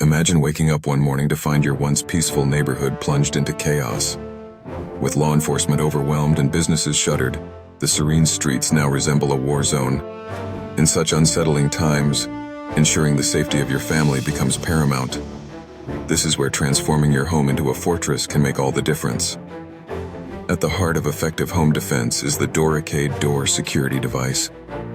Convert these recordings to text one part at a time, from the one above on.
Imagine waking up one morning to find your once peaceful neighborhood plunged into chaos. With law enforcement overwhelmed and businesses shuttered, the serene streets now resemble a war zone. In such unsettling times, ensuring the safety of your family becomes paramount. This is where transforming your home into a fortress can make all the difference. At the heart of effective home defense is the barricade door security device,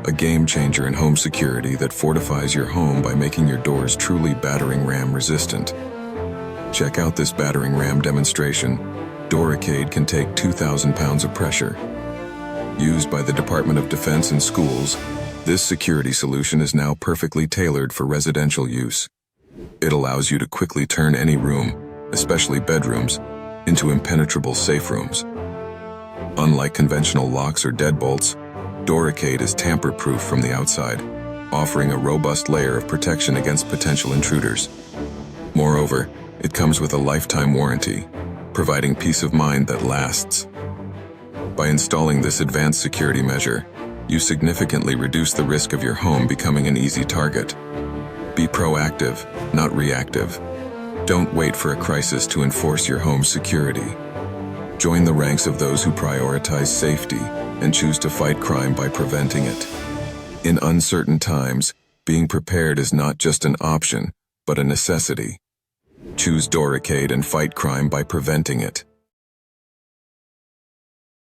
a game changer in home security that fortifies your home by making your doors truly battering ram resistant. Check out this battering ram demonstration. Barricade can take 2,000 pounds of pressure. Used by the Department of Defense in schools, this security solution is now perfectly tailored for residential use. It allows you to quickly turn any room, especially bedrooms, into impenetrable safe rooms. Unlike conventional locks or deadbolts, barricade is tamper-proof from the outside, offering a robust layer of protection against potential intruders. Moreover, it comes with a lifetime warranty, providing peace of mind that lasts. By installing this advanced security measure, you significantly reduce the risk of your home becoming an easy target. Be proactive, not reactive. Don't wait for a crisis to enforce your home's security. Join the ranks of those who prioritize safety and choose to fight crime by preventing it. In uncertain times, being prepared is not just an option, but a necessity. Choose barricade and fight crime by preventing it.